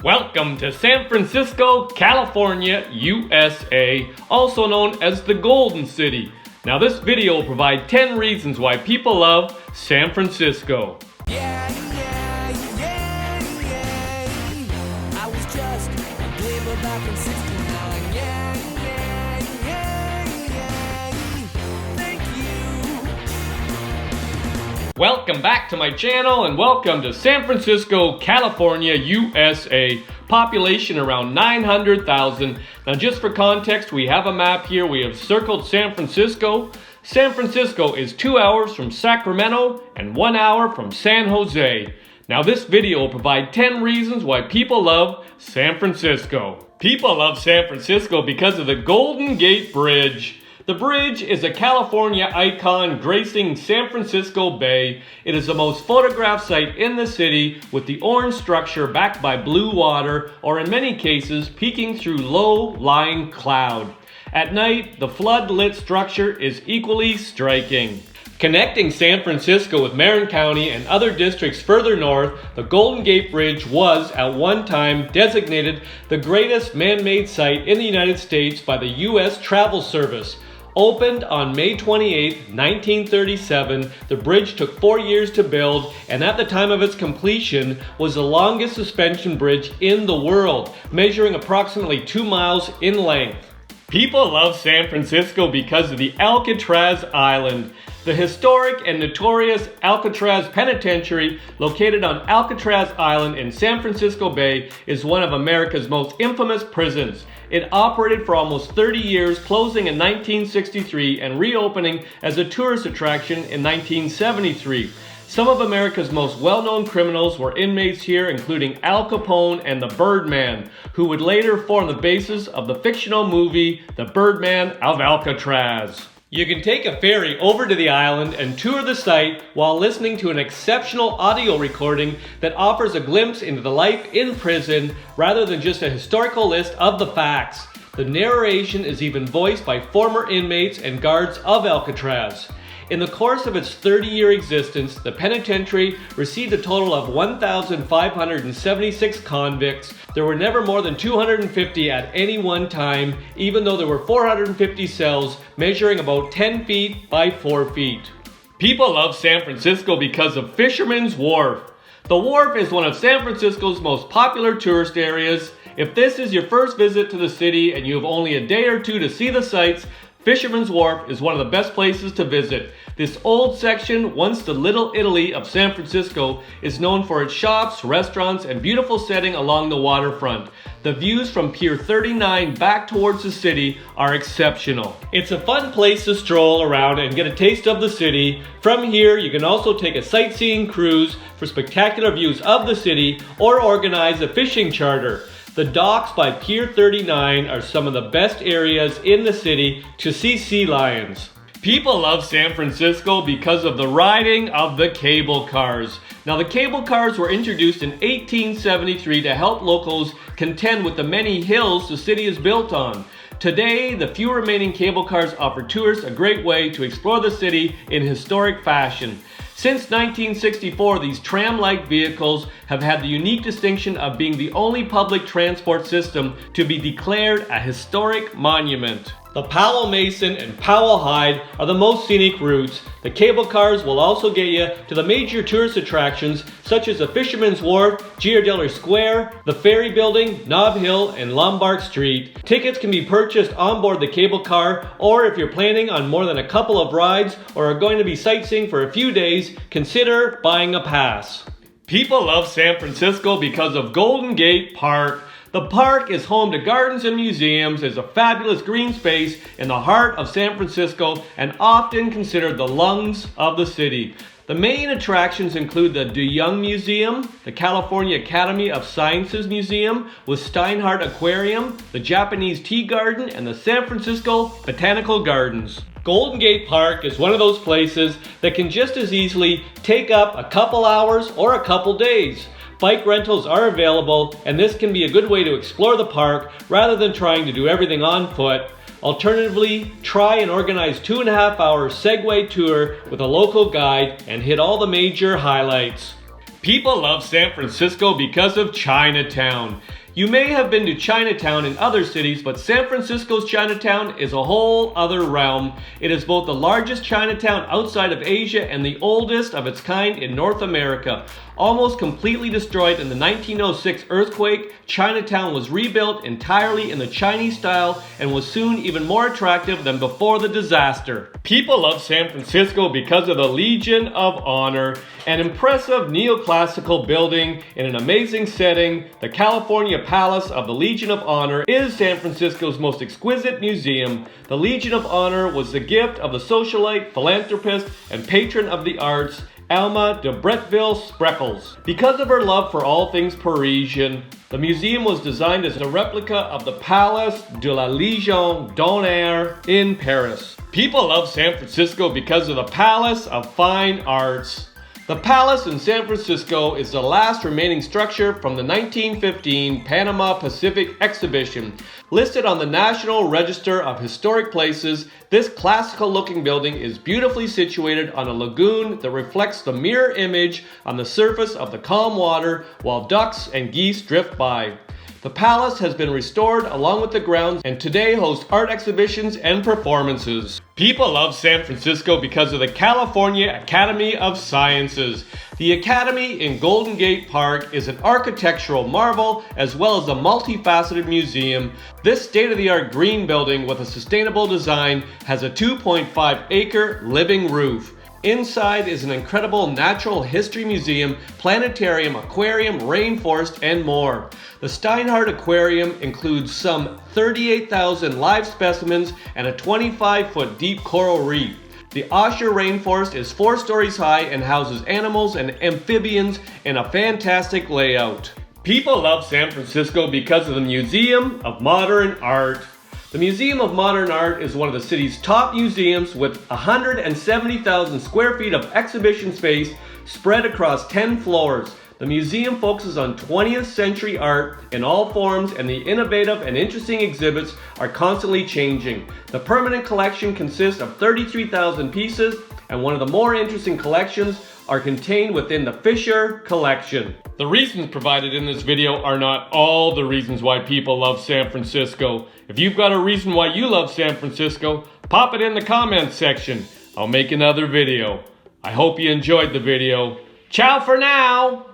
Welcome to San Francisco, California, USA, also known as the Golden City. Now this video will provide 10 reasons why people love San Francisco. I was just a glimmer back in 69. Thank you. Welcome back to my channel and welcome to San Francisco, California, USA. Population around 900,000. Now just for context, we have a map here. We have circled San Francisco. San Francisco is 2 hours from Sacramento and 1 hour from San Jose. Now this video will provide 10 reasons why people love San Francisco. People love San Francisco because of the Golden Gate Bridge. The bridge is a California icon gracing San Francisco Bay. It is the most photographed site in the city, with the orange structure backed by blue water, or in many cases peeking through low-lying cloud. At night, the flood-lit structure is equally striking. Connecting San Francisco with Marin County and other districts further north, the Golden Gate Bridge was at one time designated the greatest man-made site in the United States by the U.S. Travel Service. Opened on May 28, 1937, the bridge took 4 years to build, and at the time of its completion was the longest suspension bridge in the world, measuring approximately 2 miles in length. People love San Francisco because of the Alcatraz Island. The historic and notorious Alcatraz Penitentiary, located on Alcatraz Island in San Francisco Bay, is one of America's most infamous prisons. It operated for almost 30 years, closing in 1963 and reopening as a tourist attraction in 1973. Some of America's most well-known criminals were inmates here, including Al Capone and the Birdman, who would later form the basis of the fictional movie The Birdman of Alcatraz. You can take a ferry over to the island and tour the site while listening to an exceptional audio recording that offers a glimpse into the life in prison rather than just a historical list of the facts. The narration is even voiced by former inmates and guards of Alcatraz. In the course of its 30-year existence, the penitentiary received a total of 1,576 convicts. There were never more than 250 at any one time, even though there were 450 cells measuring about 10 feet by 4 feet. People love San Francisco because of Fisherman's Wharf. The wharf is one of San Francisco's most popular tourist areas. If this is your first visit to the city and you have only a day or two to see the sights, Fisherman's Wharf is one of the best places to visit. This old section, once the Little Italy of San Francisco, is known for its shops, restaurants, and beautiful setting along the waterfront. The views from Pier 39 back towards the city are exceptional. It's a fun place to stroll around and get a taste of the city. From here, you can also take a sightseeing cruise for spectacular views of the city or organize a fishing charter. The docks by Pier 39 are some of the best areas in the city to see sea lions. People love San Francisco because of the riding of the cable cars. Now the cable cars were introduced in 1873 to help locals contend with the many hills the city is built on. Today, the few remaining cable cars offer tourists a great way to explore the city in historic fashion. Since 1964, these tram-like vehicles have had the unique distinction of being the only public transport system to be declared a historic monument. The Powell Mason and Powell Hyde are the most scenic routes. The cable cars will also get you to the major tourist attractions such as the Fisherman's Wharf, Ghirardelli Square, the Ferry Building, Nob Hill, and Lombard Street. Tickets can be purchased on board the cable car, or if you're planning on more than a couple of rides or are going to be sightseeing for a few days, consider buying a pass. People love San Francisco because of Golden Gate Park. The park is home to gardens and museums, is a fabulous green space in the heart of San Francisco and often considered the lungs of the city. The main attractions include the De Young Museum, the California Academy of Sciences Museum with Steinhardt Aquarium, the Japanese Tea Garden, and the San Francisco Botanical Gardens. Golden Gate Park is one of those places that can just as easily take up a couple hours or a couple days. Bike rentals are available, and this can be a good way to explore the park rather than trying to do everything on foot. Alternatively, try and organize 2.5-hour Segway tour with a local guide and hit all the major highlights. People love San Francisco because of Chinatown. You may have been to Chinatown in other cities, but San Francisco's Chinatown is a whole other realm. It is both the largest Chinatown outside of Asia and the oldest of its kind in North America. Almost completely destroyed in the 1906 earthquake, Chinatown was rebuilt entirely in the Chinese style and was soon even more attractive than before the disaster. People love San Francisco because of the Legion of Honor, an impressive neoclassical building in an amazing setting. The California Palace of the Legion of Honor is San Francisco's most exquisite museum. The Legion of Honor was the gift of the socialite, philanthropist, and patron of the arts, Alma de Bretteville-Spreckels. Because of her love for all things Parisian, the museum was designed as a replica of the Palace de la Légion d'Honneur in Paris. People love San Francisco because of the Palace of Fine Arts. The Palace in San Francisco is the last remaining structure from the 1915 Panama Pacific Exhibition. Listed on the National Register of Historic Places, this classical-looking building is beautifully situated on a lagoon that reflects the mirror image on the surface of the calm water while ducks and geese drift by. The palace has been restored along with the grounds and today hosts art exhibitions and performances. People love San Francisco because of the California Academy of Sciences. The Academy in Golden Gate Park is an architectural marvel as well as a multifaceted museum. This state-of-the-art green building with a sustainable design has a 2.5-acre living roof. Inside is an incredible natural history museum, planetarium, aquarium, rainforest, and more. The Steinhardt Aquarium includes some 38,000 live specimens and a 25-foot deep coral reef. The Osher Rainforest is 4 stories high and houses animals and amphibians in a fantastic layout. People love San Francisco because of the Museum of Modern Art. The Museum of Modern Art is one of the city's top museums with 170,000 square feet of exhibition space spread across 10 floors. The museum focuses on 20th century art in all forms, and the innovative and interesting exhibits are constantly changing. The permanent collection consists of 33,000 pieces, and one of the more interesting collections are contained within the Fisher collection. The reasons provided in this video are not all the reasons why people love San Francisco. If you've got a reason why you love San Francisco, pop it in the comments section. I'll make another video. I hope you enjoyed the video. Ciao for now!